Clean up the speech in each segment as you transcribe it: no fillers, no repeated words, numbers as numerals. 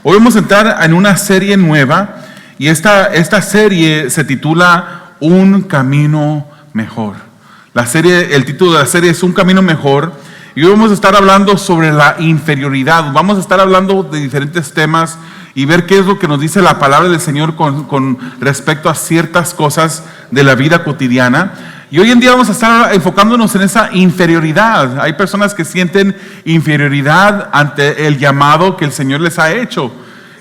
Hoy vamos a entrar en una serie nueva y esta serie se titula Un Camino Mejor. El título de la serie es Un Camino Mejor y hoy vamos a estar hablando sobre la inferioridad. Vamos a estar hablando de diferentes temas y ver qué es lo que nos dice la palabra del Señor con respecto a ciertas cosas de la vida cotidiana. Y hoy en día vamos a estar enfocándonos en esa inferioridad. Hay personas que sienten inferioridad ante el llamado que el Señor les ha hecho.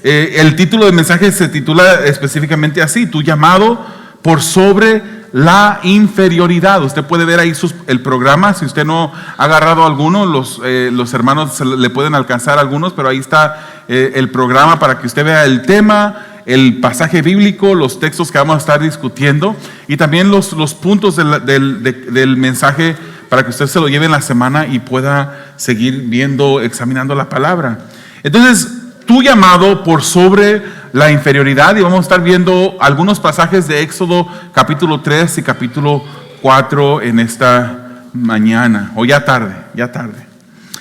El título del mensaje se titula específicamente así: Tu llamado por sobre la inferioridad. Usted puede ver ahí el programa. Si usted no ha agarrado alguno, los hermanos le pueden alcanzar algunos, pero ahí está el programa para que usted vea el tema, el pasaje bíblico, los textos que vamos a estar discutiendo y también los puntos del mensaje para que usted se lo lleve en la semana y pueda seguir viendo, examinando la palabra. Entonces, tu llamado por sobre la inferioridad, y vamos a estar viendo algunos pasajes de Éxodo capítulo 3 y capítulo 4 en esta mañana, o ya tarde.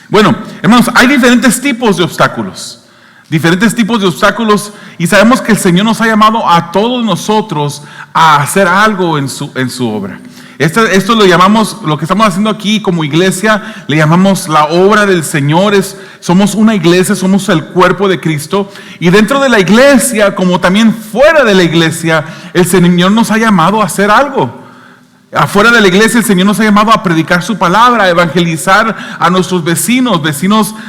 Bueno, hermanos, hay diferentes tipos de obstáculos. Y sabemos que el Señor nos ha llamado a todos nosotros a hacer algo en su obra. Esto lo llamamos, lo que estamos haciendo aquí como iglesia, le llamamos la obra del Señor. Somos una iglesia, somos el cuerpo de Cristo. Y dentro de la iglesia, como también fuera de la iglesia, el Señor nos ha llamado a hacer algo. Afuera de la iglesia el Señor nos ha llamado a predicar su palabra, a evangelizar a nuestros vecinos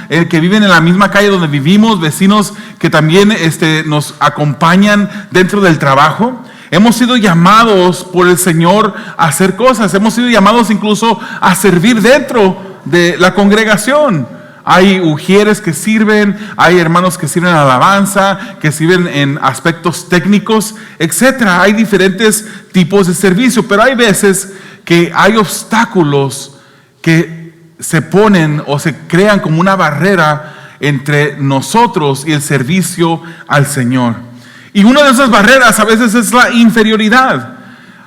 que viven en la misma calle donde vivimos, vecinos que también nos acompañan dentro del trabajo. Hemos sido llamados por el Señor a hacer cosas, hemos sido llamados incluso a servir dentro de la congregación. Hay ujieres que sirven, hay hermanos que sirven en alabanza, que sirven en aspectos técnicos, etc. Hay diferentes tipos de servicio, pero hay veces que hay obstáculos que se ponen o se crean como una barrera entre nosotros y el servicio al Señor. Y una de esas barreras a veces es la inferioridad.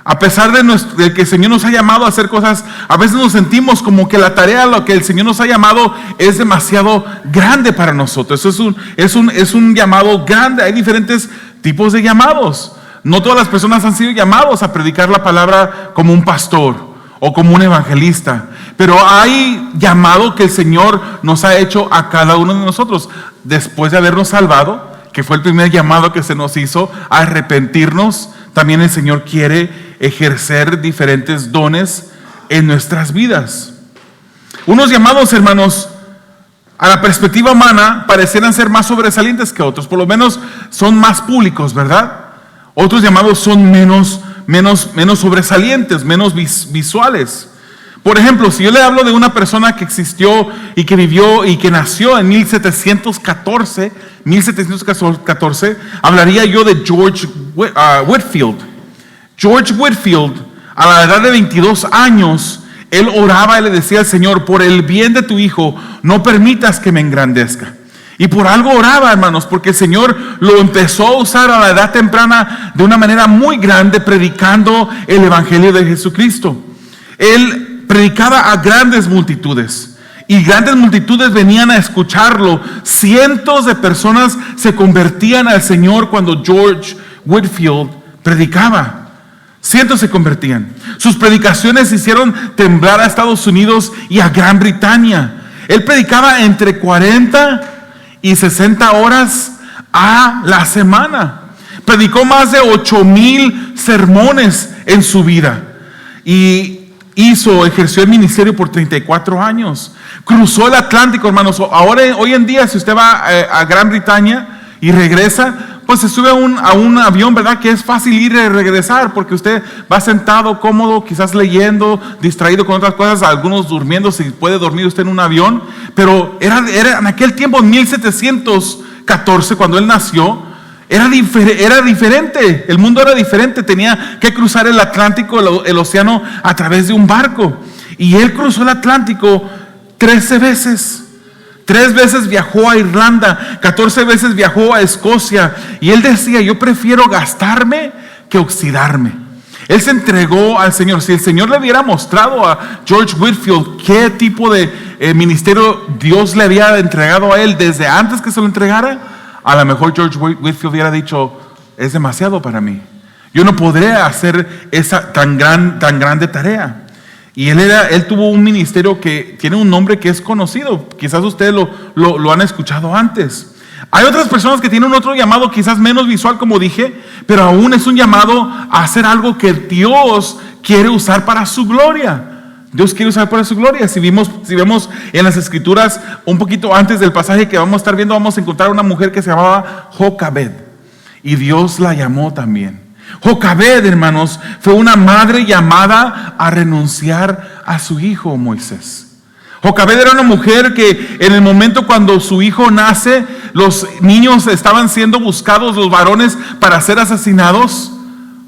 A pesar de que el Señor nos ha llamado a hacer cosas, a veces nos sentimos como que la tarea, lo que el Señor nos ha llamado, es demasiado grande para nosotros. Es un llamado grande. Hay diferentes tipos de llamados. No todas las personas han sido llamados a predicar la palabra como un pastor o como un evangelista, pero hay llamado que el Señor nos ha hecho a cada uno de nosotros después de habernos salvado, que fue el primer llamado que se nos hizo a arrepentirnos. También el Señor quiere ejercer diferentes dones en nuestras vidas. Unos llamados, hermanos, a la perspectiva humana parecieran ser más sobresalientes que otros, por lo menos son más públicos, ¿verdad? Otros llamados son menos sobresalientes, menos visuales. Por ejemplo, si yo le hablo de una persona que existió y que vivió y que nació en 1714, hablaría yo de George Whitefield. George Whitefield, a la edad de 22 años, él oraba y le decía al Señor: por el bien de tu hijo, no permitas que me engrandezca. Y por algo oraba, hermanos, porque el Señor lo empezó a usar a la edad temprana de una manera muy grande, predicando el Evangelio de Jesucristo. Él predicaba a grandes multitudes y grandes multitudes venían a escucharlo. Cientos de personas se convertían al Señor cuando George Whitefield predicaba. Cientos se convertían. Sus predicaciones hicieron temblar a Estados Unidos y a Gran Bretaña. Él predicaba entre 40 y 60 horas a la semana. Predicó más de 8,000 sermones en su vida y ejerció el ministerio por 34 años. Cruzó el Atlántico, hermanos. Hoy en día, si usted va a Gran Bretaña y regresa, pues se sube a un avión, ¿verdad? Que es fácil ir y regresar, porque usted va sentado, cómodo, quizás leyendo, distraído con otras cosas, algunos durmiendo, si puede dormir usted en un avión. Pero era en aquel tiempo, en 1714, cuando él nació, era diferente, el mundo era diferente. Tenía que cruzar el Atlántico, el océano, a través de un barco. Y él cruzó el Atlántico 13 veces. 3 veces viajó a Irlanda, 14 veces viajó a Escocia. Y él decía: yo prefiero gastarme que oxidarme. Él se entregó al Señor. Si el Señor le hubiera mostrado a George Whitefield qué tipo de ministerio Dios le había entregado a él desde antes que se lo entregara, a lo mejor George Whitefield hubiera dicho, es demasiado para mí. Yo no podré hacer esa tan grande tarea. Y él tuvo un ministerio que tiene un nombre que es conocido. Quizás ustedes lo han escuchado antes. Hay otras personas que tienen otro llamado quizás menos visual, como dije, pero aún es un llamado a hacer algo que Dios quiere usar para su gloria. Dios quiere usar para su gloria. Si vemos en las escrituras, un poquito antes del pasaje que vamos a estar viendo, vamos a encontrar una mujer que se llamaba Jocabed. Y Dios la llamó también. Jocabed, hermanos, fue una madre llamada a renunciar a su hijo Moisés. Jocabed era una mujer que en el momento cuando su hijo nace, los niños estaban siendo buscados, los varones, para ser asesinados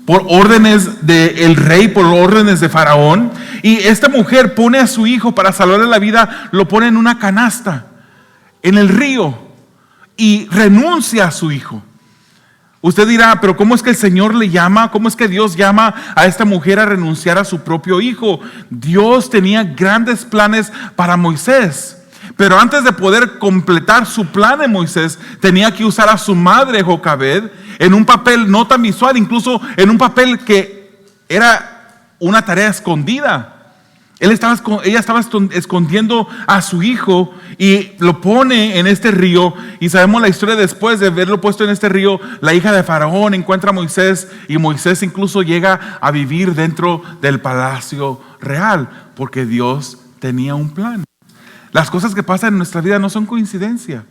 por órdenes del rey, por órdenes de Faraón. Y esta mujer pone a su hijo para salvarle la vida, lo pone en una canasta, en el río, y renuncia a su hijo. Usted dirá, pero ¿cómo es que el Señor le llama? ¿Cómo es que Dios llama a esta mujer a renunciar a su propio hijo? Dios tenía grandes planes para Moisés. Pero antes de poder completar su plan en Moisés, tenía que usar a su madre Jocabed en un papel no tan visual, incluso en un papel que era una tarea escondida. Ella estaba escondiendo a su hijo y lo pone en este río. Y sabemos la historia después de haberlo puesto en este río. La hija de Faraón encuentra a Moisés y Moisés incluso llega a vivir dentro del palacio real, porque Dios tenía un plan. Las cosas que pasan en nuestra vida no son coincidencia.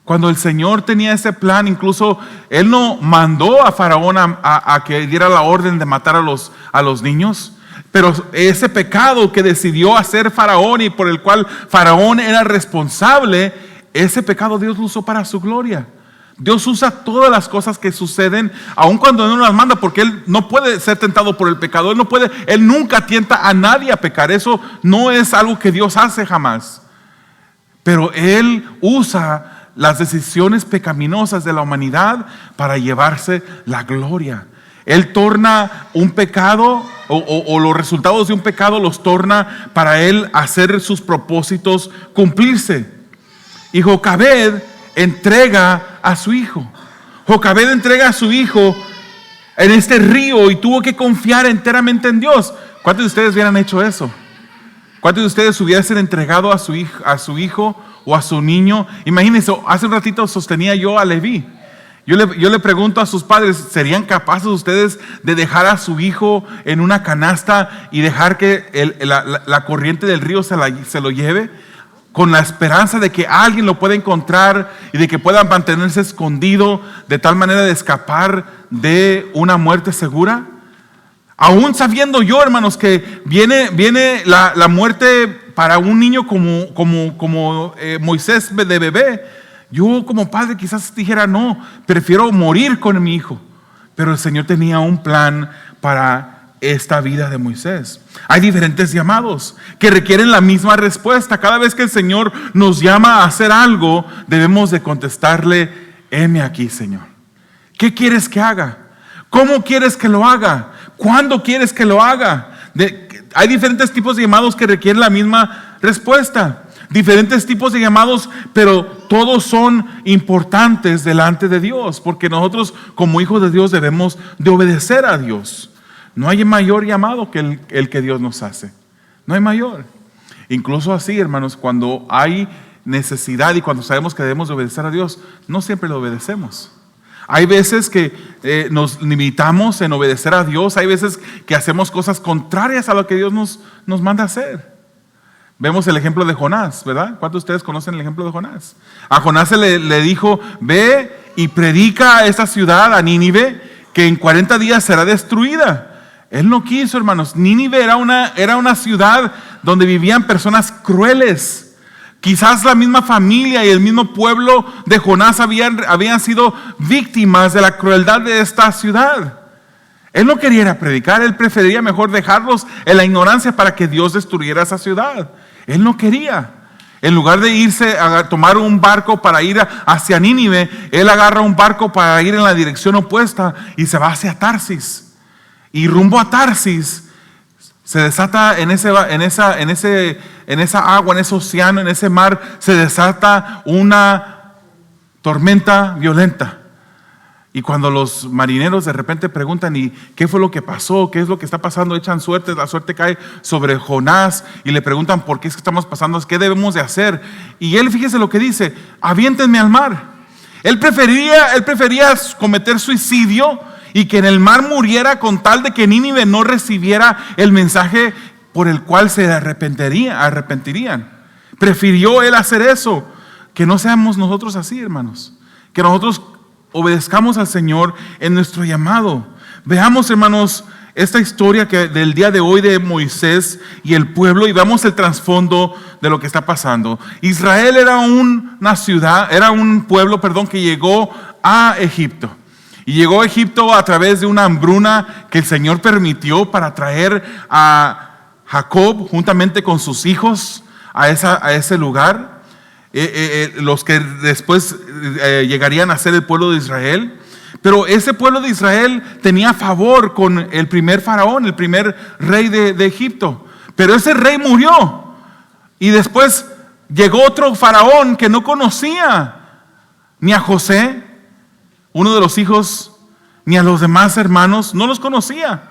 Cuando el Señor tenía ese plan, incluso Él no mandó a Faraón a que diera la orden de matar a los niños. Pero ese pecado que decidió hacer Faraón y por el cual Faraón era responsable, ese pecado Dios lo usó para su gloria. Dios usa todas las cosas que suceden, aun cuando no las manda, porque Él no puede ser tentado por el pecado. Él nunca tienta a nadie a pecar. Eso no es algo que Dios hace jamás. Pero Él usa las decisiones pecaminosas de la humanidad para llevarse la gloria. Él torna un pecado o los resultados de un pecado los torna para Él hacer sus propósitos cumplirse. Y Jocabed entrega a su hijo. Jocabed entrega a su hijo en este río y tuvo que confiar enteramente en Dios. ¿Cuántos de ustedes hubieran hecho eso? ¿Cuántos de ustedes hubiesen entregado a su hijo o a su niño? Imagínense, hace un ratito sostenía yo a Leví. Yo le pregunto a sus padres, ¿serían capaces ustedes de dejar a su hijo en una canasta y dejar que la corriente del río se lo lleve? Con la esperanza de que alguien lo pueda encontrar y de que pueda mantenerse escondido de tal manera de escapar de una muerte segura. Aún sabiendo yo, hermanos, que viene la muerte para un niño como Moisés de bebé. Yo como padre quizás dijera, no, prefiero morir con mi hijo. Pero el Señor tenía un plan para esta vida de Moisés. Hay diferentes llamados que requieren la misma respuesta. Cada vez que el Señor nos llama a hacer algo, debemos de contestarle, heme aquí, Señor. ¿Qué quieres que haga? ¿Cómo quieres que lo haga? ¿Cuándo quieres que lo haga? Hay diferentes tipos de llamados que requieren la misma respuesta. Diferentes tipos de llamados, pero todos son importantes delante de Dios, porque nosotros como hijos de Dios debemos de obedecer a Dios. No hay mayor llamado que el que Dios nos hace. No hay mayor. Incluso así, hermanos, cuando hay necesidad y cuando sabemos que debemos de obedecer a Dios, no siempre lo obedecemos. Hay veces que nos limitamos en obedecer a Dios. Hay veces que hacemos cosas contrarias a lo que Dios nos manda hacer. Vemos el ejemplo de Jonás, ¿verdad? ¿Cuántos de ustedes conocen el ejemplo de Jonás? A Jonás le dijo, ve y predica a esta ciudad, a Nínive, que en 40 días será destruida. Él no quiso, hermanos. Nínive era una ciudad donde vivían personas crueles. Quizás la misma familia y el mismo pueblo de Jonás habían sido víctimas de la crueldad de esta ciudad. Él no quería ir a predicar, él prefería mejor dejarlos en la ignorancia para que Dios destruyera esa ciudad. Él no quería. En lugar de irse a tomar un barco para ir hacia Nínive, él agarra un barco para ir en la dirección opuesta y se va hacia Tarsis. Y rumbo a Tarsis se desata en esa agua, en ese océano, en ese mar, se desata una tormenta violenta. Y cuando los marineros de repente preguntan, ¿y qué fue lo que pasó? ¿Qué es lo que está pasando? Echan suerte, la suerte cae sobre Jonás y le preguntan por qué es que estamos pasando, qué debemos de hacer. Y él, fíjese lo que dice: aviéntenme al mar. Él prefería cometer suicidio y que en el mar muriera con tal de que Nínive no recibiera el mensaje por el cual se arrepentirían. Prefirió él hacer eso. Que no seamos nosotros así, hermanos. Que nosotros obedezcamos al Señor en nuestro llamado. Veamos, hermanos, esta historia del día de hoy de Moisés y el pueblo, y veamos el trasfondo de lo que está pasando. Israel era un pueblo que llegó a Egipto. Y llegó a Egipto a través de una hambruna que el Señor permitió para traer a Jacob juntamente con sus hijos a ese lugar. Los que después llegarían a ser el pueblo de Israel. Pero ese pueblo de Israel tenía favor con el primer faraón, el primer rey de Egipto. Pero ese rey murió. Y después llegó otro faraón que no conocía ni a José, uno de los hijos, ni a los demás hermanos, no los conocía.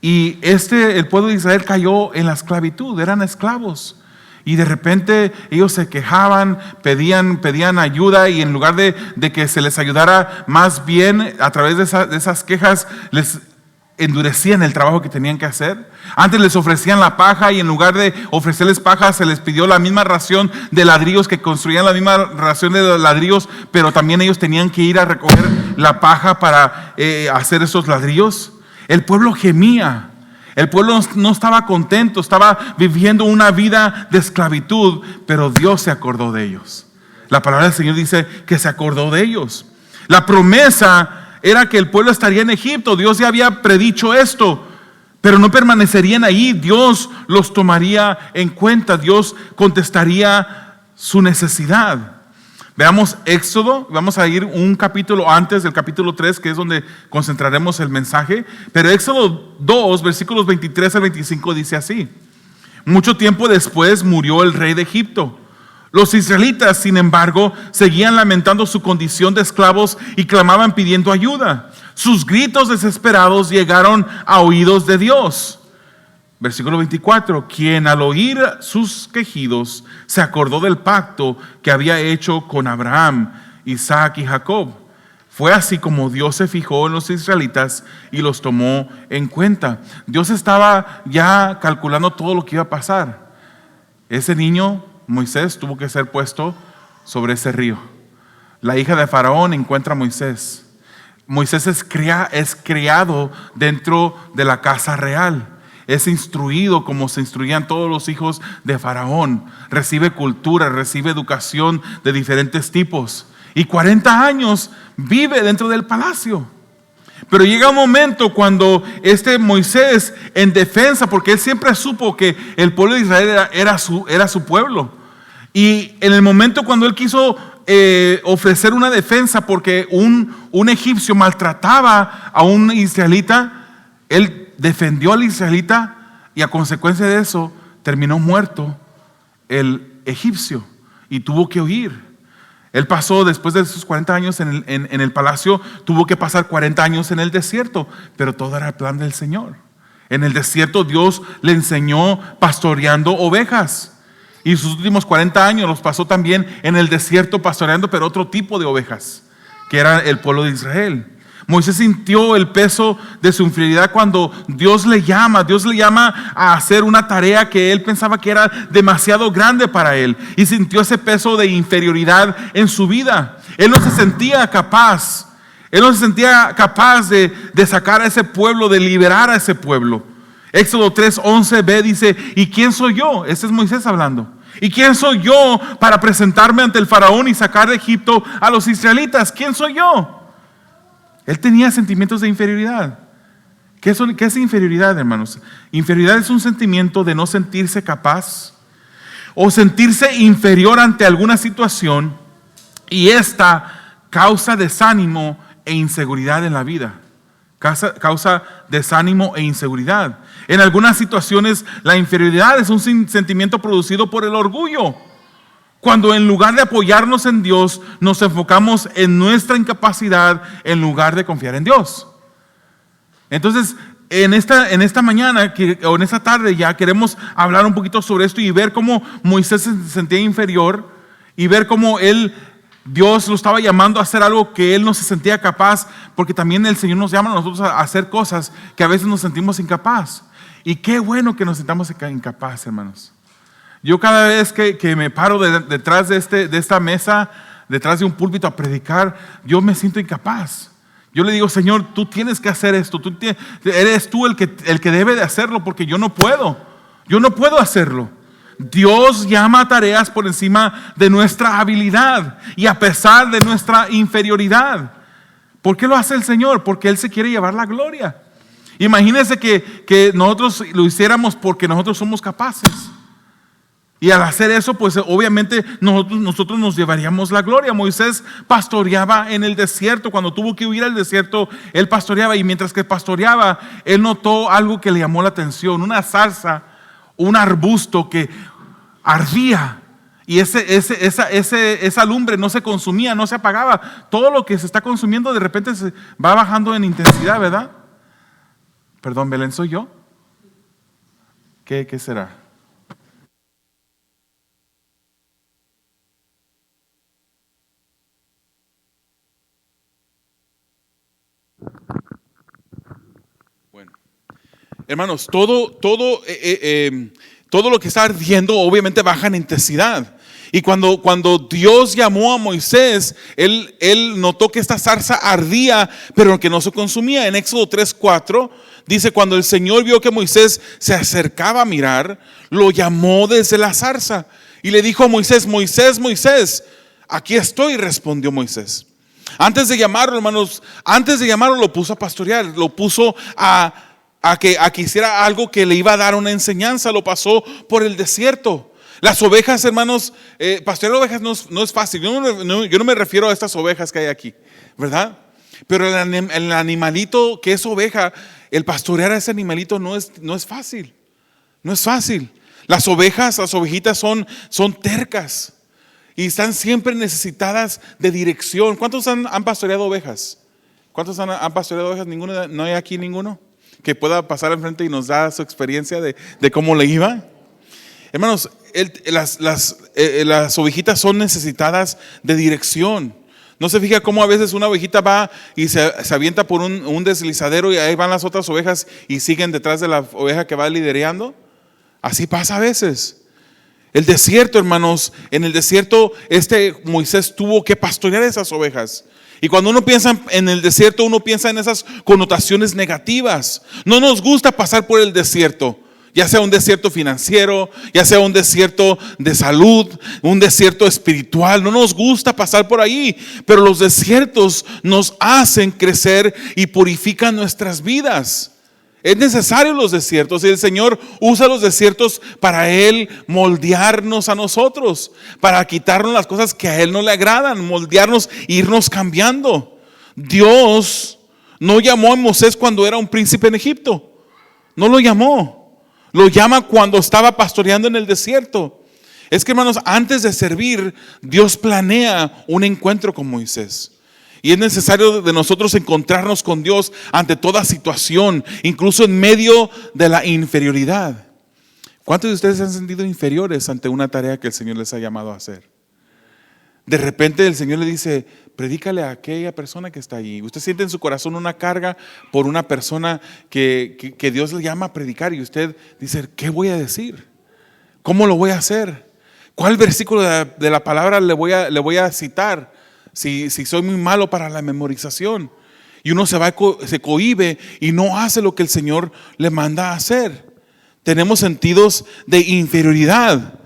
Y el pueblo de Israel cayó en la esclavitud, eran esclavos. Y de repente ellos se quejaban, pedían ayuda, y en lugar de que se les ayudara, más bien a través de esas quejas les endurecían el trabajo que tenían que hacer. Antes les ofrecían la paja, y en lugar de ofrecerles paja se les pidió la misma ración de ladrillos, que construían la misma ración de ladrillos, pero también ellos tenían que ir a recoger la paja para hacer esos ladrillos. El pueblo gemía. El pueblo no estaba contento, estaba viviendo una vida de esclavitud, pero Dios se acordó de ellos. La palabra del Señor dice que se acordó de ellos. La promesa era que el pueblo estaría en Egipto. Dios ya había predicho esto, pero no permanecerían ahí. Dios los tomaría en cuenta. Dios contestaría su necesidad. Veamos Éxodo, vamos a ir un capítulo antes del capítulo 3, que es donde concentraremos el mensaje. Pero Éxodo 2, versículos 23 al 25 dice así: mucho tiempo después murió el rey de Egipto. Los israelitas, sin embargo, seguían lamentando su condición de esclavos y clamaban pidiendo ayuda. Sus gritos desesperados llegaron a oídos de Dios. Versículo 24: quien al oír sus quejidos se acordó del pacto que había hecho con Abraham, Isaac y Jacob. Fue así como Dios se fijó en los israelitas y los tomó en cuenta. Dios estaba ya calculando todo lo que iba a pasar. Ese niño, Moisés, tuvo que ser puesto sobre ese río. La hija de Faraón encuentra a Moisés. Moisés es criado dentro de la casa real. Es instruido como se instruían todos los hijos de Faraón. Recibe cultura, recibe educación de diferentes tipos. Y 40 años vive dentro del palacio. Pero llega un momento cuando Moisés, en defensa, porque él siempre supo que el pueblo de Israel era su pueblo. Y en el momento cuando él quiso ofrecer una defensa porque un egipcio maltrataba a un israelita, él defendió al israelita, y a consecuencia de eso terminó muerto el egipcio y tuvo que huir. Él pasó, después de esos 40 años en el palacio, tuvo que pasar 40 años en el desierto, pero todo era el plan del Señor. En el desierto Dios le enseñó pastoreando ovejas, y sus últimos 40 años los pasó también en el desierto pastoreando, pero otro tipo de ovejas, que era el pueblo de Israel. Moisés sintió el peso de su inferioridad cuando Dios le llama a hacer una tarea que él pensaba que era demasiado grande para él, y sintió ese peso de inferioridad en su vida. Él no se sentía capaz de sacar a ese pueblo, de liberar a ese pueblo. Éxodo 3:11b dice: ¿y quién soy yo? Este es Moisés hablando. ¿Y quién soy yo para presentarme ante el faraón y sacar de Egipto a los israelitas? ¿Quién soy yo? Él tenía sentimientos de inferioridad. ¿Qué es inferioridad, hermanos? Inferioridad es un sentimiento de no sentirse capaz o sentirse inferior ante alguna situación, y esta causa desánimo e inseguridad en la vida. Causa desánimo e inseguridad. En algunas situaciones la inferioridad es un sentimiento producido por el orgullo. Cuando en lugar de apoyarnos en Dios, nos enfocamos en nuestra incapacidad en lugar de confiar en Dios. Entonces, en esta mañana o en esta tarde ya queremos hablar un poquito sobre esto y ver cómo Moisés se sentía inferior y ver cómo Dios lo estaba llamando a hacer algo que él no se sentía capaz, porque también el Señor nos llama a nosotros a hacer cosas que a veces nos sentimos incapaz. Y qué bueno que nos sintamos incapaz, hermanos. Yo cada vez que me paro detrás de esta mesa, detrás de un púlpito a predicar, yo me siento incapaz. Yo le digo, Señor, tú tienes que hacer esto, eres tú el que debe de hacerlo, porque yo no puedo hacerlo. Dios llama a tareas por encima de nuestra habilidad y a pesar de nuestra inferioridad. ¿Por qué lo hace el Señor? Porque Él se quiere llevar la gloria. Imagínense que nosotros lo hiciéramos porque nosotros somos capaces. Y al hacer eso, pues obviamente nosotros nos llevaríamos la gloria. Moisés pastoreaba en el desierto. Cuando tuvo que huir al desierto, él pastoreaba. Y mientras que pastoreaba, él notó algo que le llamó la atención. Una zarza, un arbusto que ardía. Y esa lumbre no se consumía, no se apagaba. Todo lo que se está consumiendo de repente se va bajando en intensidad, ¿verdad? Perdón, Belén, ¿soy yo? ¿Qué será? Bueno, hermanos, todo lo que está ardiendo obviamente baja en intensidad. Y cuando Dios llamó a Moisés, él notó que esta zarza ardía, pero que no se consumía. En Éxodo 3:4 dice, cuando el Señor vio que Moisés se acercaba a mirar, lo llamó desde la zarza y le dijo a Moisés, Moisés, Moisés, aquí estoy, respondió Moisés. Antes de llamarlo, hermanos, lo puso a pastorear, lo puso a que hiciera algo que le iba a dar una enseñanza, lo pasó por el desierto. Las ovejas, hermanos, pastorear ovejas no es fácil. Yo no me refiero a estas ovejas que hay aquí, ¿verdad? Pero el animalito que es oveja, el pastorear a ese animalito no es fácil. No es fácil. Las ovejitas son tercas y están siempre necesitadas de dirección. ¿Cuántos han pastoreado ovejas? ¿Cuántos han pastoreado ovejas? ¿Ninguno? ¿No hay aquí ninguno que pueda pasar enfrente y nos da su experiencia de cómo le iba? Hermanos, las ovejitas son necesitadas de dirección. ¿No se fija cómo a veces una ovejita va y se avienta por un deslizadero y ahí van las otras ovejas y siguen detrás de la oveja que va liderando? Así pasa a veces. El desierto, hermanos, en el desierto Moisés tuvo que pastorear esas ovejas. Y cuando uno piensa en el desierto, uno piensa en esas connotaciones negativas. No nos gusta pasar por el desierto. Ya sea un desierto financiero, ya sea un desierto de salud, un desierto espiritual. No nos gusta pasar por ahí, pero los desiertos nos hacen crecer y purifican nuestras vidas. Es necesario los desiertos y el Señor usa los desiertos para Él moldearnos a nosotros, para quitarnos las cosas que a Él no le agradan, moldearnos e irnos cambiando. Dios no llamó a Moisés cuando era un príncipe en Egipto, no lo llamó. Lo llama cuando estaba pastoreando en el desierto. Es que, hermanos, antes de servir, Dios planea un encuentro con Moisés. Y es necesario de nosotros encontrarnos con Dios ante toda situación, incluso en medio de la inferioridad. ¿Cuántos de ustedes se han sentido inferiores ante una tarea que el Señor les ha llamado a hacer? De repente el Señor le dice, predícale a aquella persona que está ahí. Usted siente en su corazón una carga por una persona que Dios le llama a predicar y usted dice, ¿qué voy a decir? ¿Cómo lo voy a hacer? ¿Cuál versículo de la palabra le voy a citar? Si soy muy malo para la memorización. Y uno se cohíbe y no hace lo que el Señor le manda a hacer. Tenemos sentidos de inferioridad,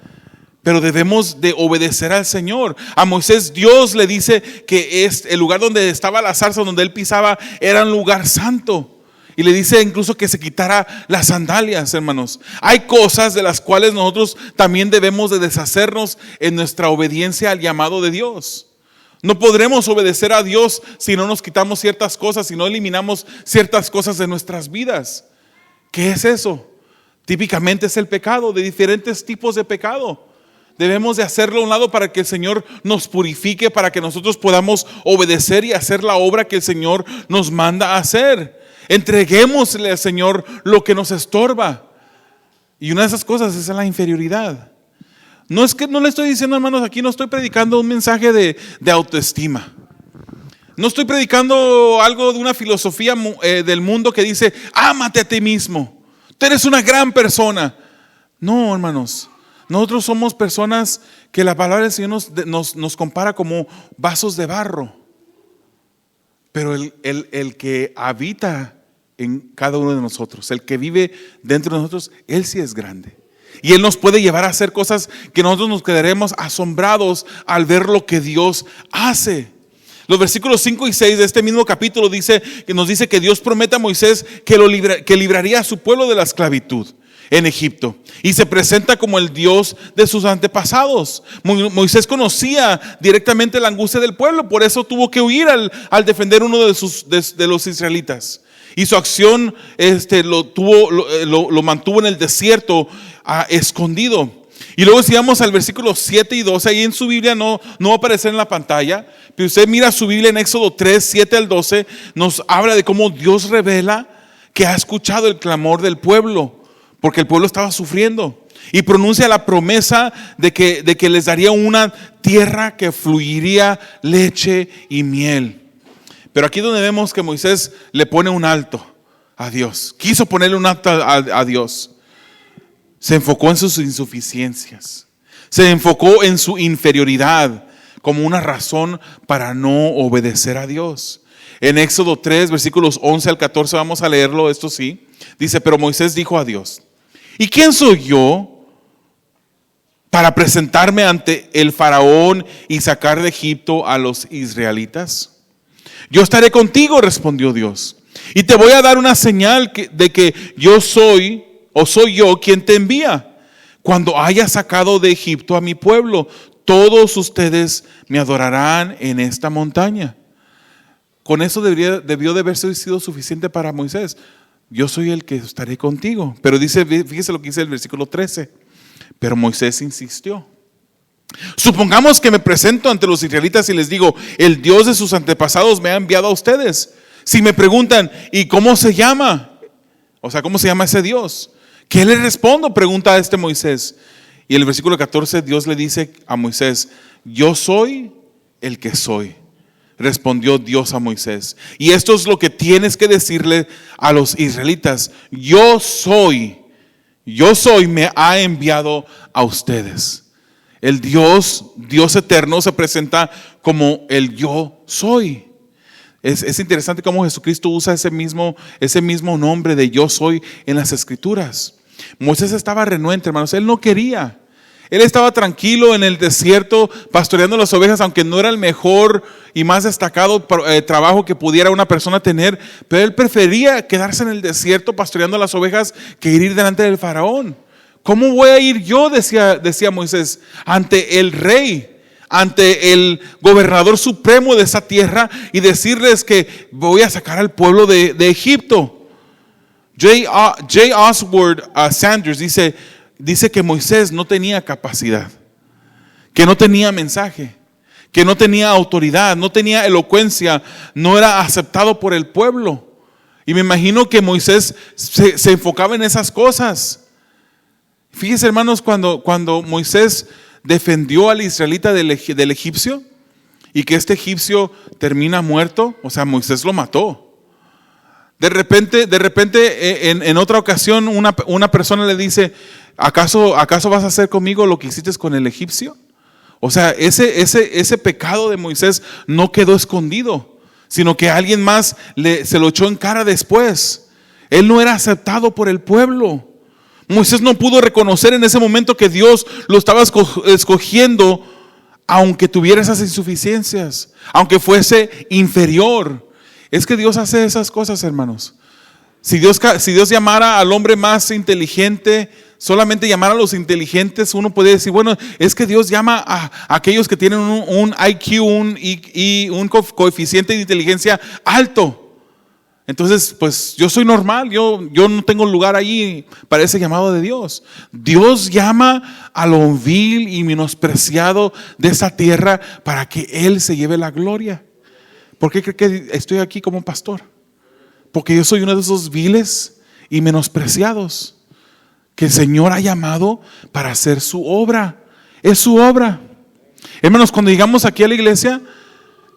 pero debemos de obedecer al Señor. A Moisés Dios le dice que el lugar donde estaba la zarza, donde él pisaba, era un lugar santo. Y le dice incluso que se quitara las sandalias, hermanos. Hay cosas de las cuales nosotros también debemos de deshacernos en nuestra obediencia al llamado de Dios. No podremos obedecer a Dios si no nos quitamos ciertas cosas, si no eliminamos ciertas cosas de nuestras vidas. ¿Qué es eso? Típicamente es el pecado, de diferentes tipos de pecado. Debemos de hacerlo a un lado para que el Señor nos purifique, para que nosotros podamos obedecer y hacer la obra que el Señor nos manda a hacer. Entreguémosle al Señor lo que nos estorba. Y una de esas cosas es la inferioridad. No es que no le estoy diciendo, hermanos, aquí no estoy predicando un mensaje de autoestima. No estoy predicando algo de una filosofía del mundo que dice, ámate a ti mismo. Tú eres una gran persona. No, hermanos. Nosotros somos personas que la palabra del Señor nos compara como vasos de barro. Pero el que habita en cada uno de nosotros, el que vive dentro de nosotros, Él sí es grande. Y Él nos puede llevar a hacer cosas que nosotros nos quedaremos asombrados al ver lo que Dios hace. Los versículos 5 y 6 de este mismo capítulo nos dice que Dios promete a Moisés que libraría a su pueblo de la esclavitud en Egipto, y se presenta como el Dios de sus antepasados. Moisés conocía directamente la angustia del pueblo, por eso tuvo que huir al defender uno de los israelitas, y su acción lo mantuvo en el desierto escondido. Y luego si vamos al versículo 7 y 12, ahí en su Biblia no va a aparecer en la pantalla, pero usted mira su Biblia en Éxodo 3, 7 al 12, nos habla de cómo Dios revela que ha escuchado el clamor del pueblo, porque el pueblo estaba sufriendo, y pronuncia la promesa de que les daría una tierra que fluiría leche y miel. Pero aquí es donde vemos que Moisés le pone un alto a Dios. Quiso ponerle un alto a Dios. Se enfocó en sus insuficiencias. Se enfocó en su inferioridad como una razón para no obedecer a Dios. En Éxodo 3, versículos 11 al 14, vamos a leerlo, esto sí. Dice, pero Moisés dijo a Dios, ¿y quién soy yo para presentarme ante el faraón y sacar de Egipto a los israelitas? Yo estaré contigo, respondió Dios, y te voy a dar una señal de que yo soy yo quien te envía. Cuando haya sacado de Egipto a mi pueblo, todos ustedes me adorarán en esta montaña. Con eso debió de haberse sido suficiente para Moisés. Yo soy el que estaré contigo. Pero fíjese lo que dice el versículo 13. Pero Moisés insistió. Supongamos que me presento ante los israelitas y les digo, el Dios de sus antepasados me ha enviado a ustedes. Si me preguntan, ¿y cómo se llama? O sea, ¿cómo se llama ese Dios? ¿Qué le respondo? Pregunta a este Moisés. Y en el versículo 14 Dios le dice a Moisés, yo soy el que soy. Respondió Dios a Moisés. Y esto es lo que tienes que decirle a los israelitas. Yo soy, me ha enviado a ustedes. El Dios eterno se presenta como el yo soy. Es interesante cómo Jesucristo usa ese mismo nombre de yo soy en las Escrituras. Moisés estaba renuente, hermanos, él no quería. Él estaba tranquilo en el desierto pastoreando las ovejas, aunque no era el mejor y más destacado trabajo que pudiera una persona tener, pero él prefería quedarse en el desierto pastoreando las ovejas que ir delante del faraón. ¿Cómo voy a ir yo? Decía Moisés, ante el rey, ante el gobernador supremo de esa tierra y decirles que voy a sacar al pueblo de Egipto. J. Oswald Sanders dice que Moisés no tenía capacidad, que no tenía mensaje, que no tenía autoridad, no tenía elocuencia, no era aceptado por el pueblo. Y me imagino que Moisés se enfocaba en esas cosas. Fíjense, hermanos, cuando Moisés defendió al israelita del egipcio y que este egipcio termina muerto, o sea, Moisés lo mató. De repente en otra ocasión una persona le dice, ¿acaso vas a hacer conmigo lo que hiciste con el egipcio? O sea, ese pecado de Moisés no quedó escondido, sino que alguien más se lo echó en cara después. Él no era aceptado por el pueblo. Moisés no pudo reconocer en ese momento que Dios lo estaba escogiendo, aunque tuviera esas insuficiencias, aunque fuese inferior. Es que Dios hace esas cosas, hermanos. Si Dios llamara al hombre más inteligente, solamente llamara a los inteligentes, uno puede decir, bueno, es que Dios llama a aquellos que tienen un IQ y un coeficiente de inteligencia alto. Entonces, pues yo soy normal, yo no tengo lugar allí para ese llamado de Dios. Dios llama a lo vil y menospreciado de esa tierra para que Él se lleve la gloria. ¿Por qué cree que estoy aquí como pastor? Porque yo soy uno de esos viles y menospreciados que el Señor ha llamado para hacer su obra. Es su obra. Hermanos, cuando llegamos aquí a la iglesia,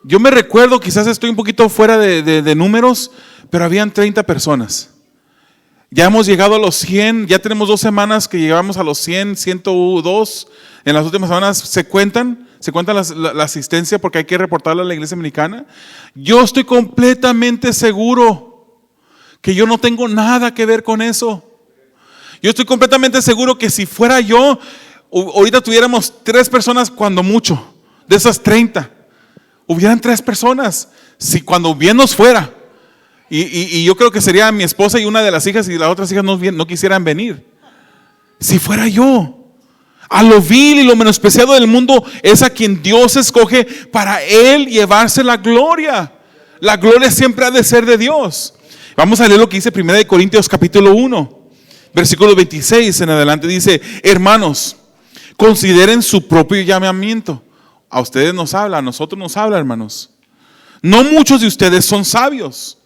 yo me recuerdo, quizás estoy un poquito fuera de números, pero habían 30 personas. Ya hemos llegado a los 100, ya tenemos 2 semanas que llegamos a los 100, 102. En las últimas semanas se cuentan la asistencia porque hay que reportarla a la iglesia americana. Yo estoy completamente seguro que yo no tengo nada que ver con eso. Yo estoy completamente seguro que si fuera yo, ahorita tuviéramos 3 personas cuando mucho, de esas 30. Hubieran 3 personas, si cuando bien nos fuera. Y yo creo que sería mi esposa y una de las hijas, y las otras hijas no quisieran venir. Si fuera yo. A lo vil y lo menospreciado del mundo es a quien Dios escoge para Él llevarse la gloria. La gloria siempre ha de ser de Dios. Vamos a leer lo que dice 1 Corintios capítulo 1, versículo 26 en adelante. Dice: hermanos, consideren su propio llamamiento. A ustedes nos habla, a nosotros nos habla, hermanos. No muchos de ustedes son sabios,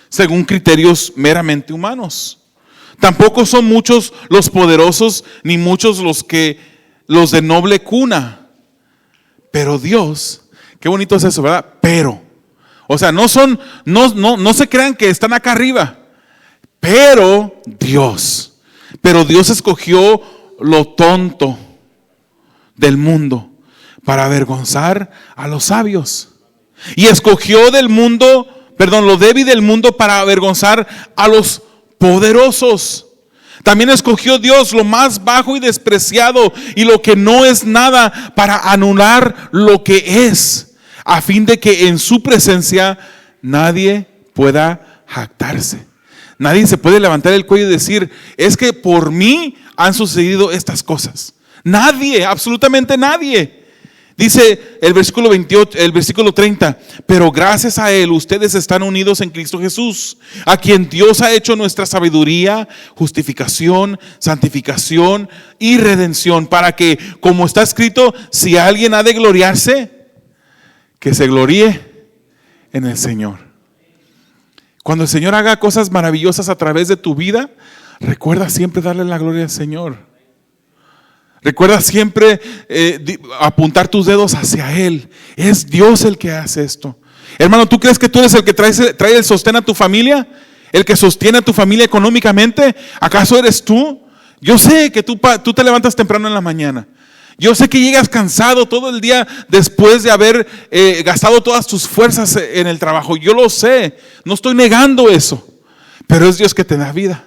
según criterios meramente humanos. Tampoco son muchos los poderosos, ni muchos los de noble cuna. Pero Dios, qué bonito es eso, ¿verdad? Pero, o sea, no se crean que están acá arriba. Pero Dios escogió lo tonto del mundo para avergonzar a los sabios. Y escogió lo débil del mundo para avergonzar a los poderosos. También escogió Dios lo más bajo y despreciado y lo que no es nada para anular lo que es, a fin de que en su presencia nadie pueda jactarse. Nadie se puede levantar el cuello y decir: es que por mí han sucedido estas cosas. Nadie, absolutamente nadie. Dice el versículo 28, el versículo 30, pero gracias a Él ustedes están unidos en Cristo Jesús, a quien Dios ha hecho nuestra sabiduría, justificación, santificación y redención, para que, como está escrito, si alguien ha de gloriarse, que se gloríe en el Señor. Cuando el Señor haga cosas maravillosas a través de tu vida, recuerda siempre darle la gloria al Señor. Recuerda siempre apuntar tus dedos hacia Él. Es Dios el que hace esto. Hermano, ¿tú crees que tú eres el que trae el sostén a tu familia? ¿El que sostiene a tu familia económicamente? ¿Acaso eres tú? Yo sé que tú te levantas temprano en la mañana. Yo sé que llegas cansado todo el día después de haber gastado todas tus fuerzas en el trabajo. Yo lo sé, no estoy negando eso. Pero es Dios que te da vida.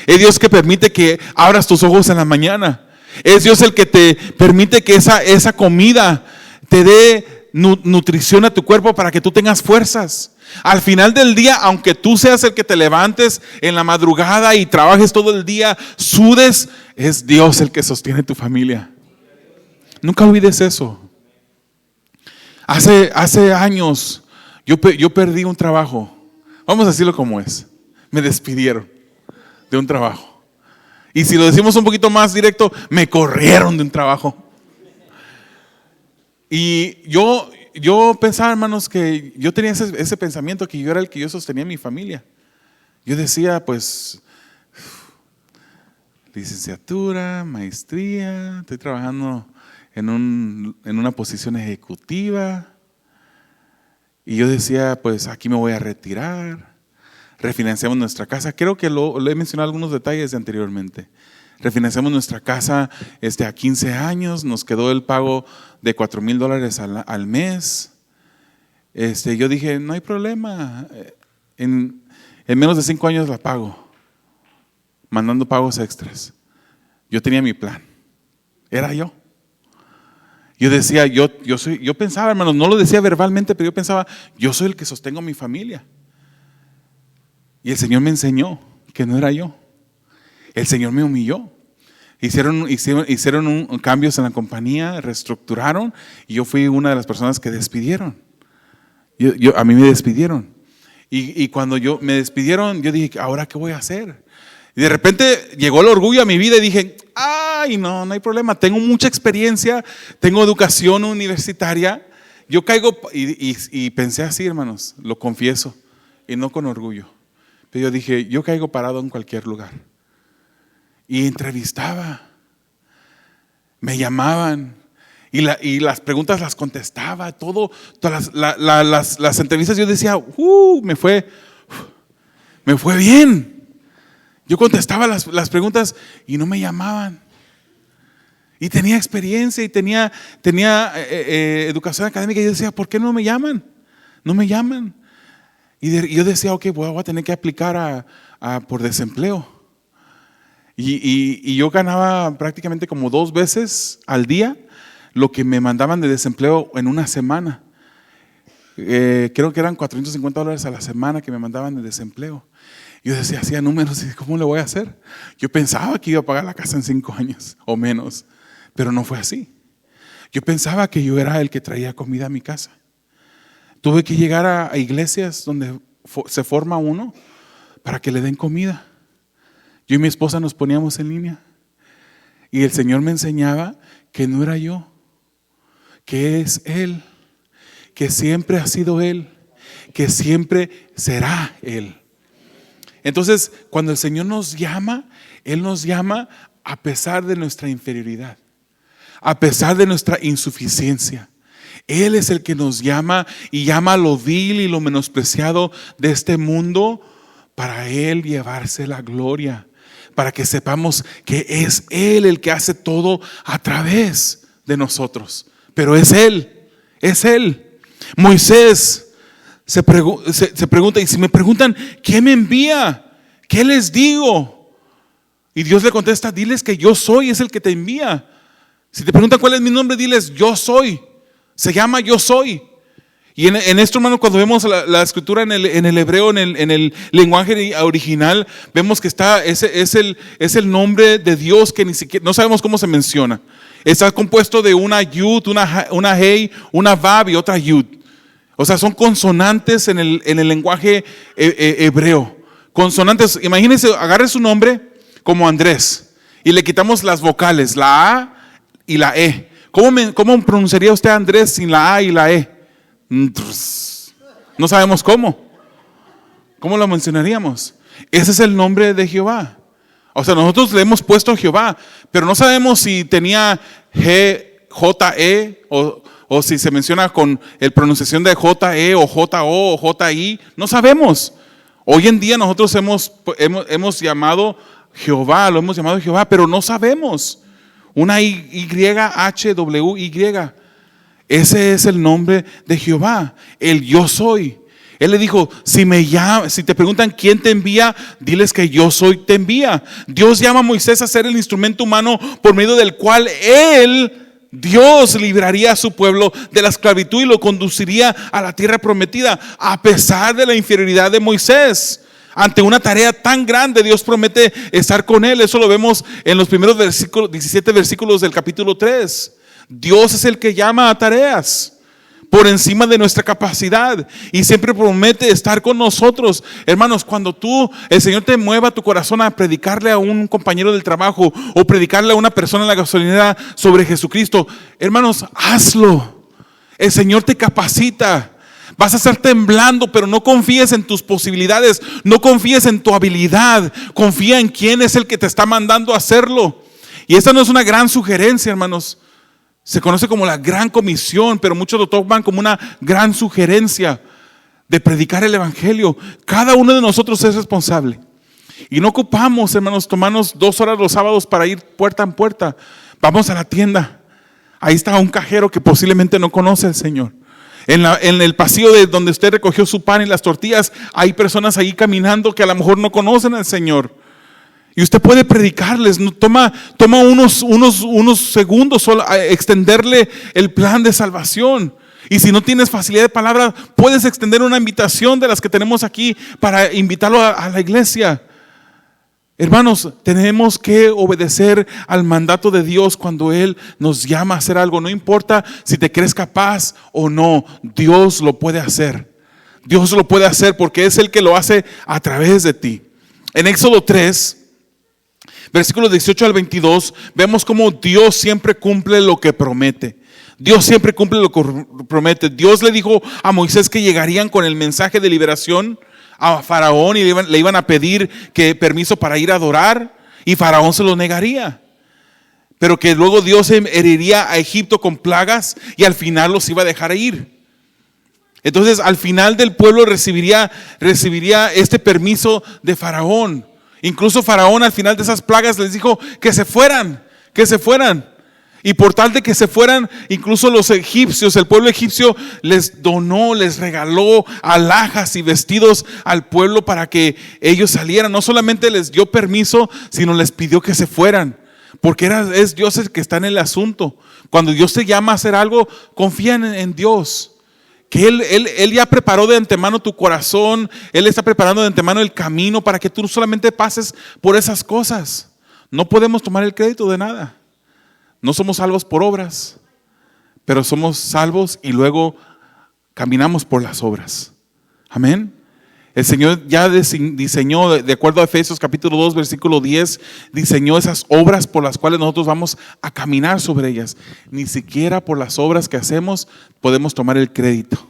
Es Dios que permite que abras tus ojos en la mañana. Es Dios el que te permite que esa comida te dé nutrición a tu cuerpo para que tú tengas fuerzas. Al final del día, aunque tú seas el que te levantes en la madrugada y trabajes todo el día, sudes, es Dios el que sostiene tu familia. Nunca olvides eso. Hace años yo perdí un trabajo. Vamos a decirlo como es. Me despidieron de un trabajo. Y si lo decimos un poquito más directo, me corrieron de un trabajo. Y yo pensaba, hermanos, que yo tenía ese pensamiento que yo era el que yo sostenía a mi familia. Yo decía, pues, licenciatura, maestría, estoy trabajando en una posición ejecutiva. Y yo decía, pues aquí me voy a retirar. Refinanciamos nuestra casa. Creo que lo he mencionado algunos detalles anteriormente. Refinanciamos nuestra casa a 15 años. Nos quedó el pago de $4,000 al mes. Yo dije, no hay problema. En menos de 5 años la pago. Mandando pagos extras. Yo tenía mi plan. Era yo. Yo decía, yo pensaba, hermanos, no lo decía verbalmente, pero yo pensaba, yo soy el que sostengo a mi familia. Y el Señor me enseñó que no era yo. El Señor me humilló. Hicieron cambios en la compañía, reestructuraron, y yo fui una de las personas que despidieron. A mí me despidieron. Y cuando me despidieron, yo dije, ¿ahora qué voy a hacer? Y de repente llegó el orgullo a mi vida y dije, ay, no hay problema, tengo mucha experiencia, tengo educación universitaria. Yo caigo, y pensé así, hermanos, lo confieso, y no con orgullo. Pero yo dije, yo caigo parado en cualquier lugar. Y entrevistaba, me llamaban, y las preguntas las contestaba, todas las entrevistas yo decía, me fue bien. Yo contestaba las preguntas y no me llamaban. Y tenía experiencia y tenía educación académica. Y yo decía, ¿por qué no me llaman? No me llaman. Y yo decía, ok, voy a tener que aplicar por desempleo. Y yo ganaba prácticamente como 2 veces al día lo que me mandaban de desempleo en una semana. Creo que eran $450 a la semana que me mandaban de desempleo. Yo decía, hacía números y ¿cómo le voy a hacer? Yo pensaba que iba a pagar la casa en 5 años o menos, pero no fue así. Yo pensaba que yo era el que traía comida a mi casa. Tuve que llegar a iglesias donde se forma uno para que le den comida. Yo y mi esposa nos poníamos en línea y el Señor me enseñaba que no era yo, que es Él, que siempre ha sido Él, que siempre será Él. Entonces, cuando el Señor nos llama, Él nos llama a pesar de nuestra inferioridad, a pesar de nuestra insuficiencia. Él es el que nos llama y llama a lo vil y lo menospreciado de este mundo para Él llevarse la gloria, para que sepamos que es Él el que hace todo a través de nosotros. Pero es Él, es Él. Moisés se pregunta, y si me preguntan, ¿quién me envía? ¿Qué les digo? Y Dios le contesta, diles que yo soy, es el que te envía. Si te preguntan cuál es mi nombre, diles, yo soy. Se llama yo soy. Y en esto, hermano, cuando vemos la escritura en el hebreo, en el lenguaje original, vemos que es el nombre de Dios que ni siquiera, no sabemos cómo se menciona. Está compuesto de una yud, una hey, una vav y otra yud. O sea, son consonantes en el lenguaje hebreo. Consonantes, imagínense, agarre su nombre como Andrés y le quitamos las vocales, la A y la E. ¿Cómo pronunciaría usted Andrés sin la A y la E? No sabemos cómo. ¿Cómo lo mencionaríamos? Ese es el nombre de Jehová. O sea, nosotros le hemos puesto Jehová, pero no sabemos si tenía G, J, E o si se menciona con el pronunciación de J-E o J-O o J-I, no sabemos. Hoy en día nosotros hemos llamado Jehová, lo hemos llamado Jehová, pero no sabemos. Una Y-H-W-Y. Ese es el nombre de Jehová, el yo soy. Él le dijo, si te preguntan quién te envía, diles que yo soy, te envía. Dios llama a Moisés a ser el instrumento humano por medio del cual Dios libraría a su pueblo de la esclavitud y lo conduciría a la tierra prometida, a pesar de la inferioridad de Moisés. Ante una tarea tan grande, Dios promete estar con él. Eso lo vemos en los primeros 17 versículos del capítulo 3. Dios es el que llama a tareas por encima de nuestra capacidad y siempre promete estar con nosotros. Hermanos, cuando el Señor te mueva tu corazón a predicarle a un compañero del trabajo o predicarle a una persona en la gasolinera sobre Jesucristo, hermanos, hazlo. El Señor te capacita. Vas a estar temblando, pero no confíes en tus posibilidades, no confíes en tu habilidad, confía en quién es el que te está mandando a hacerlo. Y esta no es una gran sugerencia, hermanos. Se conoce como la gran comisión, pero muchos lo toman como una gran sugerencia de predicar el evangelio. Cada uno de nosotros es responsable. Y no ocupamos, hermanos, tomarnos 2 horas los sábados para ir puerta en puerta. Vamos a la tienda. Ahí está un cajero que posiblemente no conoce al Señor. En el pasillo de donde usted recogió su pan y las tortillas, hay personas ahí caminando que a lo mejor no conocen al Señor. Y usted puede predicarles, toma unos segundos solo a extenderle el plan de salvación. Y si no tienes facilidad de palabra, puedes extender una invitación de las que tenemos aquí para invitarlo a la iglesia. Hermanos, tenemos que obedecer al mandato de Dios cuando Él nos llama a hacer algo. No importa si te crees capaz o no, Dios lo puede hacer. Dios lo puede hacer porque es el que lo hace a través de ti. En Éxodo 3, versículos 18 al 22, vemos cómo Dios siempre cumple lo que promete. Dios siempre cumple lo que promete. Dios le dijo a Moisés que llegarían con el mensaje de liberación a Faraón y le iban a pedir permiso para ir a adorar, y Faraón se lo negaría. Pero que luego Dios heriría a Egipto con plagas y al final los iba a dejar ir. Entonces al final del pueblo recibiría este permiso de Faraón. Incluso Faraón al final de esas plagas les dijo que se fueran. Y por tal de que se fueran, incluso los egipcios, el pueblo egipcio les donó, les regaló alhajas y vestidos al pueblo para que ellos salieran. No solamente les dio permiso, sino les pidió que se fueran. Porque es Dios el que está en el asunto. Cuando Dios te llama a hacer algo, confía en Dios. Que Él ya preparó de antemano tu corazón. Él está preparando de antemano el camino para que tú solamente pases por esas cosas. No podemos tomar el crédito de nada. No somos salvos por obras, pero somos salvos y luego caminamos por las obras. Amén. El Señor ya diseñó, de acuerdo a Efesios capítulo 2, versículo 10, diseñó esas obras por las cuales nosotros vamos a caminar sobre ellas. Ni siquiera por las obras que hacemos podemos tomar el crédito.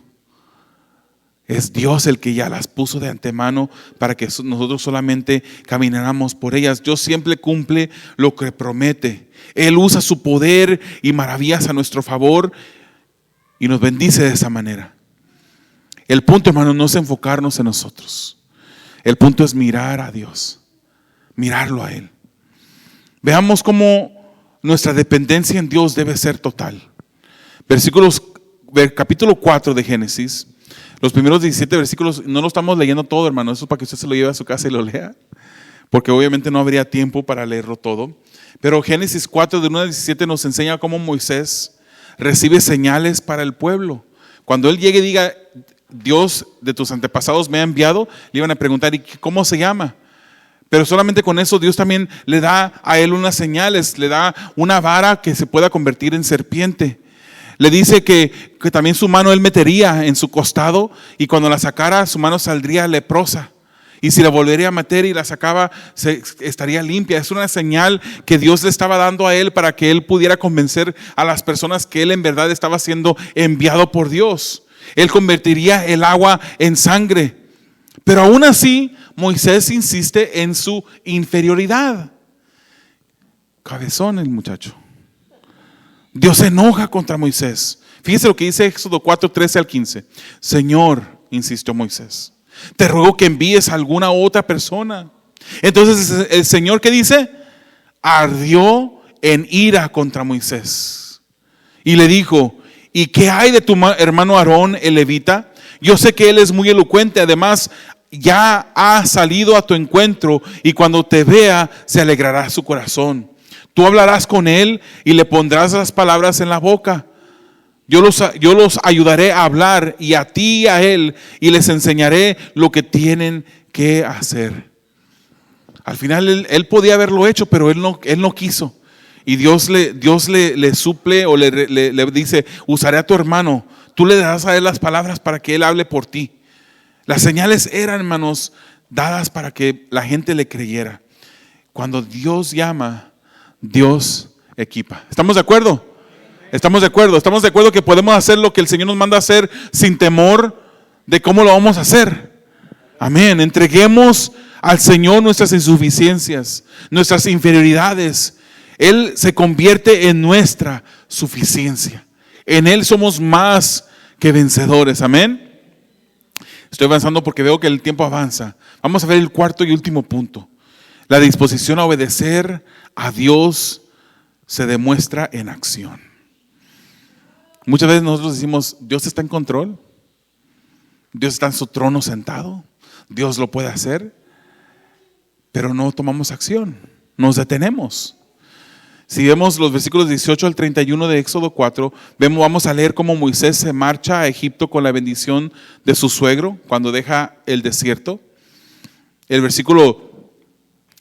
Es Dios el que ya las puso de antemano para que nosotros solamente camináramos por ellas. Dios siempre cumple lo que promete. Él usa su poder y maravillas a nuestro favor y nos bendice de esa manera. El punto, hermano, no es enfocarnos en nosotros. El punto es mirar a Dios, mirarlo a Él. Veamos cómo nuestra dependencia en Dios debe ser total. Capítulo 4 de Génesis. Los primeros 17 versículos, no lo estamos leyendo todo, hermano. Eso es para que usted se lo lleve a su casa y lo lea, porque obviamente no habría tiempo para leerlo todo. Pero Génesis 4 de 1 a 17 nos enseña cómo Moisés recibe señales para el pueblo. Cuando él llegue y diga, Dios de tus antepasados me ha enviado, le iban a preguntar, ¿y cómo se llama? Pero solamente con eso Dios también le da a él unas señales, le da una vara que se pueda convertir en serpiente. Le dice que también su mano él metería en su costado y cuando la sacara su mano saldría leprosa. Y si la volvería a meter y la sacaba, estaría limpia. Es una señal que Dios le estaba dando a él para que él pudiera convencer a las personas que él en verdad estaba siendo enviado por Dios. Él convertiría el agua en sangre. Pero aún así, Moisés insiste en su inferioridad. Cabezón el muchacho. Dios se enoja contra Moisés. Fíjese lo que dice Éxodo 4, 13 al 15. Señor, insistió Moisés, te ruego que envíes a alguna otra persona. Entonces el Señor, ¿qué dice? Ardió en ira contra Moisés y le dijo, ¿y qué hay de tu hermano Aarón el levita? Yo sé que él es muy elocuente, además ya ha salido a tu encuentro y cuando te vea se alegrará su corazón. Tú hablarás con él y le pondrás las palabras en la boca. Yo los ayudaré a hablar y a ti y a él y les enseñaré lo que tienen que hacer. Al final él podía haberlo hecho, pero él no quiso. Y Dios le suple o le dice, usaré a tu hermano. Tú le darás a él las palabras para que él hable por ti. Las señales eran, hermanos, dadas para que la gente le creyera. Cuando Dios llama, Dios equipa. ¿Estamos de acuerdo? Estamos de acuerdo que podemos hacer lo que el Señor nos manda a hacer sin temor de cómo lo vamos a hacer. Amén. Entreguemos al Señor nuestras insuficiencias, nuestras inferioridades. Él se convierte en nuestra suficiencia. En Él somos más que vencedores. Amén. Estoy avanzando porque veo que el tiempo avanza. Vamos a ver el cuarto y último punto. La disposición a obedecer a Dios se demuestra en acción. Muchas veces nosotros decimos, Dios está en control, Dios está en su trono sentado, Dios lo puede hacer, pero no tomamos acción, nos detenemos. Si vemos los versículos 18 al 31 de Éxodo 4, vamos a leer cómo Moisés se marcha a Egipto con la bendición de su suegro cuando deja el desierto.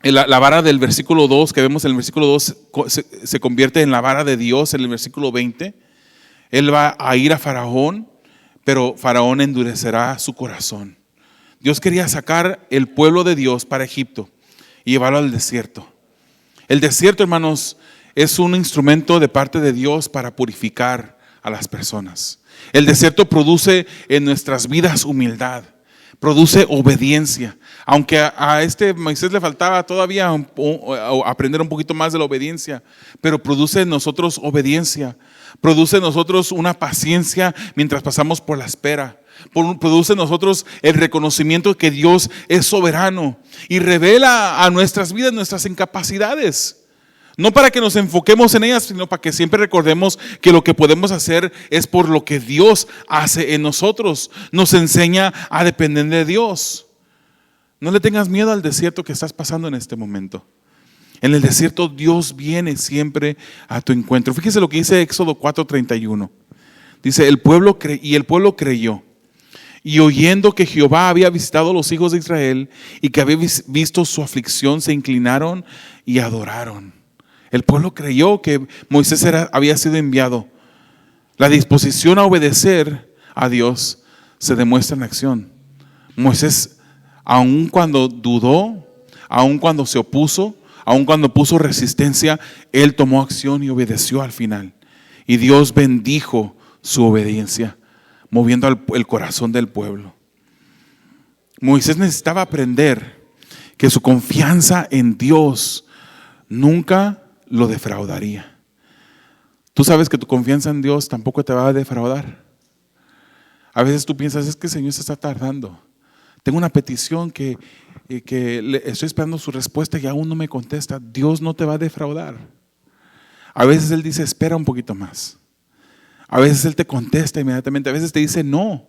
La vara del versículo 2 que vemos en el versículo 2 se convierte en la vara de Dios en el versículo 20. Él va a ir a Faraón, pero Faraón endurecerá su corazón. Dios quería sacar el pueblo de Dios para Egipto y llevarlo al desierto. El desierto, hermanos, es un instrumento de parte de Dios para purificar a las personas. El desierto produce en nuestras vidas humildad, produce obediencia. Aunque a este Moisés le faltaba todavía aprender un poquito más de la obediencia, pero produce en nosotros obediencia, produce en nosotros una paciencia mientras pasamos por la espera. Produce en nosotros el reconocimiento de que Dios es soberano y revela a nuestras vidas nuestras incapacidades. No para que nos enfoquemos en ellas, sino para que siempre recordemos que lo que podemos hacer es por lo que Dios hace en nosotros. Nos enseña a depender de Dios. No le tengas miedo al desierto que estás pasando en este momento. En el desierto Dios viene siempre a tu encuentro. Fíjese lo que dice Éxodo 4:31. Dice, el pueblo creyó. Y oyendo que Jehová había visitado a los hijos de Israel y que había visto su aflicción, se inclinaron y adoraron. El pueblo creyó que Moisés había sido enviado. La disposición a obedecer a Dios se demuestra en acción. Moisés, aun cuando dudó, aun cuando se opuso, aun cuando puso resistencia, él tomó acción y obedeció al final. Y Dios bendijo su obediencia, moviendo el corazón del pueblo. Moisés necesitaba aprender que su confianza en Dios nunca lo defraudaría. Tú sabes que tu confianza en Dios tampoco te va a defraudar. A veces tú piensas, es que el Señor se está tardando. Tengo una petición que estoy esperando su respuesta y aún no me contesta. Dios no te va a defraudar. A veces Él dice, espera un poquito más. A veces Él te contesta inmediatamente. A veces te dice no.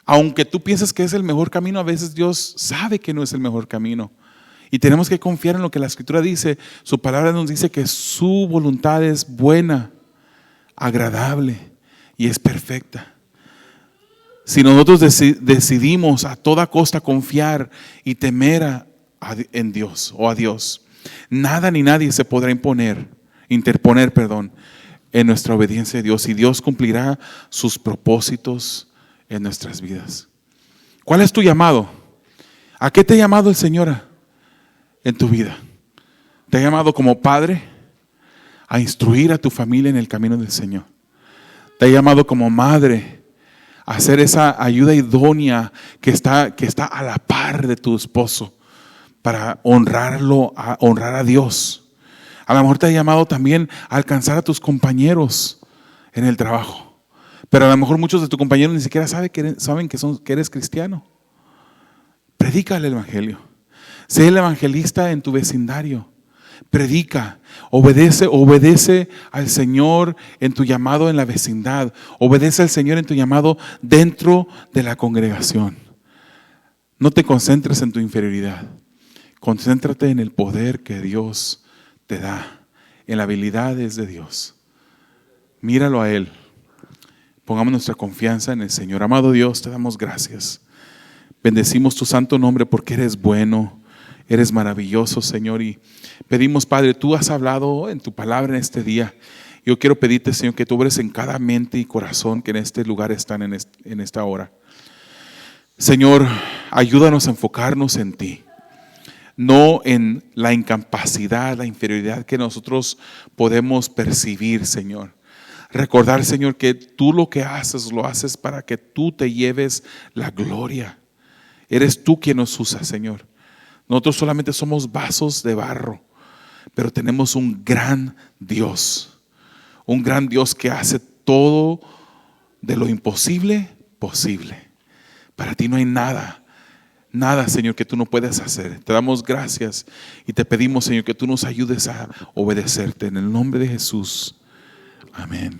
Aunque tú piensas que es el mejor camino, a veces Dios sabe que no es el mejor camino. Y tenemos que confiar en lo que la Escritura dice. Su palabra nos dice que su voluntad es buena, agradable y es perfecta. Si nosotros decidimos a toda costa confiar y temer en Dios o a Dios, nada ni nadie se podrá interponer en nuestra obediencia a Dios, y Dios cumplirá sus propósitos en nuestras vidas. ¿Cuál es tu llamado? ¿A qué te ha llamado el Señor en tu vida? ¿Te ha llamado como padre a instruir a tu familia en el camino del Señor? ¿Te ha llamado como madre a hacer esa ayuda idónea que está a la par de tu esposo para honrar a Dios? A lo mejor te ha llamado también a alcanzar a tus compañeros en el trabajo, pero a lo mejor muchos de tus compañeros ni siquiera saben que eres cristiano. Predica el evangelio. Sé el evangelista en tu vecindario. Predica, obedece al Señor en tu llamado en la vecindad. Obedece al Señor en tu llamado dentro de la congregación. No te concentres en tu inferioridad. Concéntrate en el poder que Dios te da, en las habilidades de Dios. Míralo a Él. Pongamos nuestra confianza en el Señor. Amado Dios, te damos gracias. Bendecimos tu santo nombre porque eres bueno, eres maravilloso, Señor. Y pedimos, Padre, tú has hablado en tu palabra en este día. Yo quiero pedirte, Señor, que tú obres en cada mente y corazón que en este lugar están en esta hora. Señor, ayúdanos a enfocarnos en ti. No en la incapacidad, la inferioridad que nosotros podemos percibir, Señor. Recordar, Señor, que tú lo haces para que tú te lleves la gloria. Eres tú quien nos usa, Señor. Nosotros solamente somos vasos de barro, pero tenemos un gran Dios que hace todo de lo imposible posible. Para ti no hay nada, Señor, que tú no puedas hacer. Te damos gracias y te pedimos, Señor, que tú nos ayudes a obedecerte. En el nombre de Jesús. Amén.